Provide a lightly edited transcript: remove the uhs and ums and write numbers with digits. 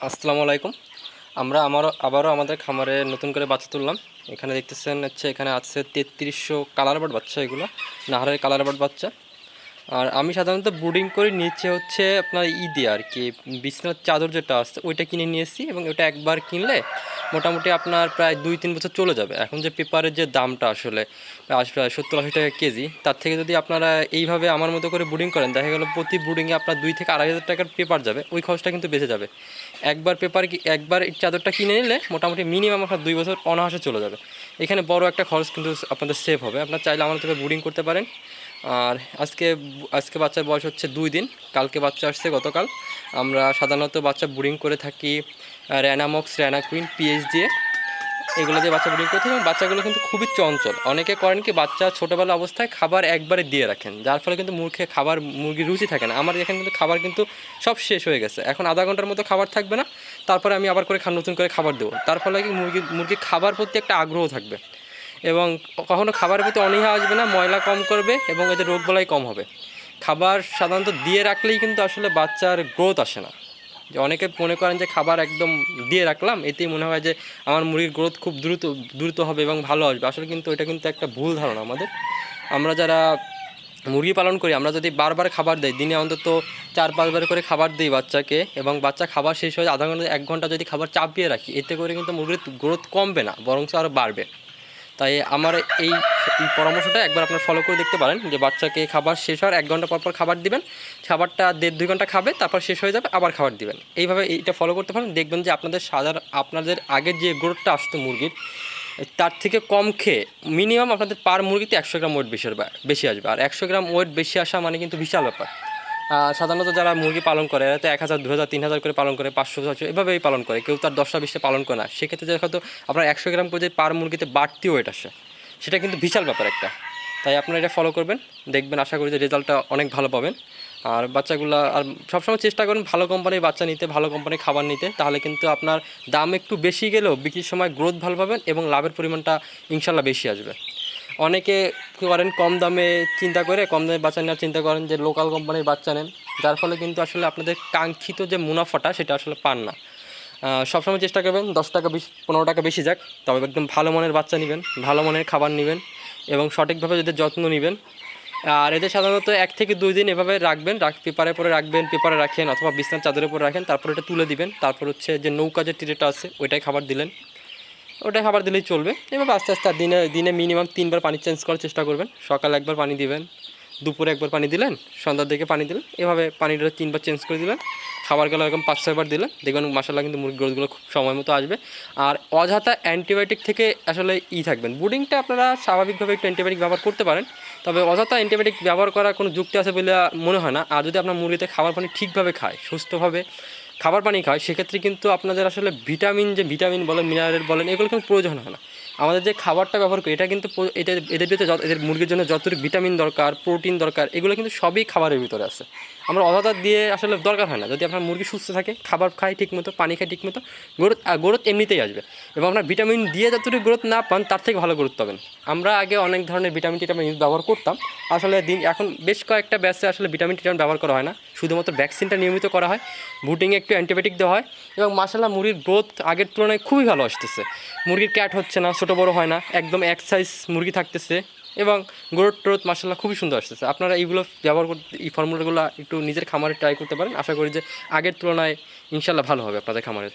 আসসালামু আলাইকুম। আমরা আবারও আমাদের খামারে নতুন করে বাচ্চা তুললাম। এখানে দেখতেছেন এখানে আছে ৩৩০০ কালার বার্ড বাচ্চা, এগুলো নাহারের কালার বার্ড বাচ্চা। আর আমি সাধারণত ব্রুডিং করে নিচে আপনার দিয়ে আর কি বিছানার চাদর যেটা আছে ওইটা কিনে নিয়েছি, এবং ওটা একবার কিনলে মোটামুটি আপনার প্রায় ২-৩ বছর চলে যাবে। এখন যে পেপারের যে দামটা আসলে প্রায় ৭০-৮০ টাকা কেজি, তার থেকে যদি আপনারা এইভাবে আমার মতো করে ব্রুডিং করেন, দেখা গেল প্রতি ব্রুডিংয়ে আপনার ২ থেকে ২.৫ হাজার টাকার পেপার যাবে, ওই খরচটা কিন্তু বেঁচে যাবে। একবার এই চাদরটা কিনে নিলে মোটামুটি মিনিমাম আপনার ২ বছর অনায়াসে চলে যাবে। এখানে বড় একটা খরচ কিন্তু আপনাদের সেভ হবে। আপনার চাইলে আমার থেকে ব্রুডিং করতে পারেন। আর আজকে বাচ্চার বয়স হচ্ছে ২ দিন, কালকে বাচ্চা আসছে গতকাল। আমরা সাধারণত বাচ্চা ব্রুডিং করে থাকি র্যানামক্স, র্যানাকুইন, পিএইচ দিয়ে, এগুলো দিয়ে বাচ্চা ব্রিডিং করতে এবং বাচ্চাগুলো কিন্তু খুবই চঞ্চল। অনেকে করেন কি, বাচ্চা ছোটোবেলা অবস্থায় খাবার একবারে দিয়ে রাখেন, যার ফলে কিন্তু মুরগির রুচি থাকে না। আমার এখানে কিন্তু খাবার কিন্তু সব শেষ হয়ে গেছে, এখন আধা ঘন্টার মতো খাবার থাকবে না, তারপরে আমি আবার নতুন করে খাবার দেবো। তার ফলে কি মুরগির খাবার প্রতি একটা আগ্রহ থাকবে, এবং কখনো খাবারের প্রতি অনীহা আসবে না, ময়লা কম করবে এবং এদের রোগবালাই কম হবে। খাবার সাধারণত দিয়ে রাখলেই কিন্তু আসলে বাচ্চার গ্রোথ আসে না। যে অনেকে মনে করেন যে খাবার একদম দিয়ে রাখলাম এতেই মনে হয় যে আমার মুরগির গ্রোথ খুব দ্রুত হবে এবং ভালো আসবে। আসলে কিন্তু এটা কিন্তু একটা ভুল ধারণা আমাদের। আমরা যারা মুরগি পালন করি, আমরা যদি বারবার খাবার দেই, দিনে অন্তত ৪-৫ বার করে খাবার দিই বাচ্চাকে, এবং বাচ্চা খাবার শেষ হয়ে আধা ঘন্টা ১ ঘন্টা যদি খাবার চাপিয়ে রাখি, এতে করে কিন্তু মুরগির গ্রোথ কমবে না, বরং আরও বাড়বে। তাই আমার এই পরামর্শটা একবার আপনার ফলো করে দেখতে পারেন, যে বাচ্চাকে খাবার শেষ হওয়ার ১ ঘন্টা পর খাবার দিবেন, খাবারটা ১.৫-২ ঘন্টা খাবে, তারপর শেষ হয়ে যাবে, আবার খাবার দিবেন। এইভাবে এইটা ফলো করতে পারেন, দেখবেন যে আপনাদের আগের যে গ্রোথটা আসতো মুরগির, তার থেকে কম খেয়ে মিনিমাম আপনাদের পার মুরগিতে ১০০ গ্রাম ওয়েট বেশি আসবে। আর ১০০ গ্রাম ওয়েট বেশি আসা মানে কিন্তু বিশাল ব্যাপার। সাধারণত যারা মুরগি পালন করে, এরা তো ১,০০০, ২,০০০, ৩,০০০ করে পালন করে, ৫০০-৬০০ এভাবেই পালন করে, কেউ তার ১০টা-২০টা পালন করে না। সেক্ষেত্রে যে হয়তো আপনার ১০০ গ্রাম করে যদি পার মুরগিতে বাড়তি ওয়েট আসে, সেটা কিন্তু বিশাল ব্যাপার একটা। তাই আপনারা এটা ফলো করবেন, দেখবেন আশা করি যে রেজাল্টটা অনেক ভালো পাবেন। আর বাচ্চাগুলো আর সবসময় চেষ্টা করুন ভালো কোম্পানির বাচ্চা নিতে, ভালো কোম্পানির খাবার নিতে, তাহলে কিন্তু আপনার দাম একটু বেশি গেলেও বিক্রির সময় গ্রোথ ভালো পাবেন এবং লাভের পরিমাণটা ইনশাল্লাহ বেশি আসবে। অনেকে কী করেন, কম দামে কম দামে বাচ্চা নেওয়ার চিন্তা করেন, যে লোকাল কোম্পানির বাচ্চা নেন, যার ফলে কিন্তু আসলে আপনাদের কাঙ্ক্ষিত যে মুনাফাটা সেটা আসলে পান না। সবসময় চেষ্টা করবেন ১০ টাকা ১৫ টাকা বেশি যাক, তবে একদম ভালো মানের বাচ্চা নেবেন, ভালো মানের খাবার নেবেন এবং সঠিকভাবে এদের যত্ন নেবেন। আর এদের সাধারণত ১ থেকে ২ দিন এভাবে রাখবেন, পেপারের পরে রাখবেন, পেপারে রাখেন অথবা বিছানার চাদরের উপরে রাখেন, তারপর এটা তুলে দিবেন। তারপর যে নৌকা যে ট্রেটা আছে ওইটাই খাবার দিলেন, ওটাই খাবার দিলেই চলবে। এভাবে আস্তে আস্তে দিনে দিনে মিনিমাম ৩ বার পানি চেঞ্জ করার চেষ্টা করবেন। সকালে একবার পানি দিবেন, দুপুরে একবার পানি দিলেন, সন্ধ্যার দিকে পানি দিলেন, এভাবে পানিটা 3 বার চেঞ্জ করে দিলেন। খাবারগুলো এরকম ৫-৬ বার দিলেন, দেখবেন মাশাআল্লাহ কিন্তু মুরগির গ্রোথগুলো খুব সময় মতো আসবে। আর অযথা অ্যান্টিবায়োটিক থেকে আসলে থাকবেন। ব্রুডিংটা আপনারা স্বাভাবিকভাবে একটু অ্যান্টিবায়োটিক ব্যবহার করতে পারেন, তবে অযথা অ্যান্টিবায়োটিক ব্যবহার করার কোনো যুক্তি আছে বলে মনে হয় না। আর যদি আপনার মুরগিতে খাবার পানি ঠিকভাবে খায়, সুস্থভাবে খাবার পানি খায়, সেক্ষেত্রে কিন্তু আপনাদের আসলে ভিটামিন বলেন, মিনারেল বলেন, এগুলো কিন্তু প্রয়োজন হয় না। আমাদের যে খাবারটা ব্যবহার করি, এটা কিন্তু এদের ভিতরে এদের মুরগির জন্য যতটুকু ভিটামিন দরকার, প্রোটিন দরকার, এগুলো কিন্তু সবই খাবারের ভিতরে আছে। আমরা অযথা দিয়ে আসলে দরকার হয় না। যদি আপনার মুরগি সুস্থ থাকে, খাবার খায় ঠিকমতো, পানি খায় ঠিকমতো, গ্রোথ এমনিতেই আসবে। এবং আপনার ভিটামিন দিয়ে যতটুকু গ্রোথ না পান, তার থেকে ভালো গ্রোথ পাবেন। আমরা আগে অনেক ধরনের ভিটামিন ব্যবহার করতাম, আসলে এখন বেশ কয়েকটা ব্যাচে আসলে ভিটামিন ব্যবহার করা হয় না, শুধুমাত্র ভ্যাকসিনটা নিয়মিত করা হয়, ব্রুডিংয়ে একটু অ্যান্টিবায়োটিক দেওয়া হয়, এবং মাশাআল্লাহ মুরগির গ্রোথ আগের তুলনায় খুবই ভালো আসতেছে। মুরগির ক্যাট হচ্ছে না, ছোটো বড়ো হয় না, একদম এক সাইজ মুরগি থাকতেছে, এবং গ্রোথ মাশাআল্লাহ খুবই সুন্দর আসতেছে। আপনারা এইগুলো ব্যবহার করতে, এই ফর্মুলাগুলো একটু নিজের খামারে ট্রাই করতে পারেন। আশা করি যে আগের তুলনায় ইনশাআল্লাহ ভালো হবে আপনাদের খামারের।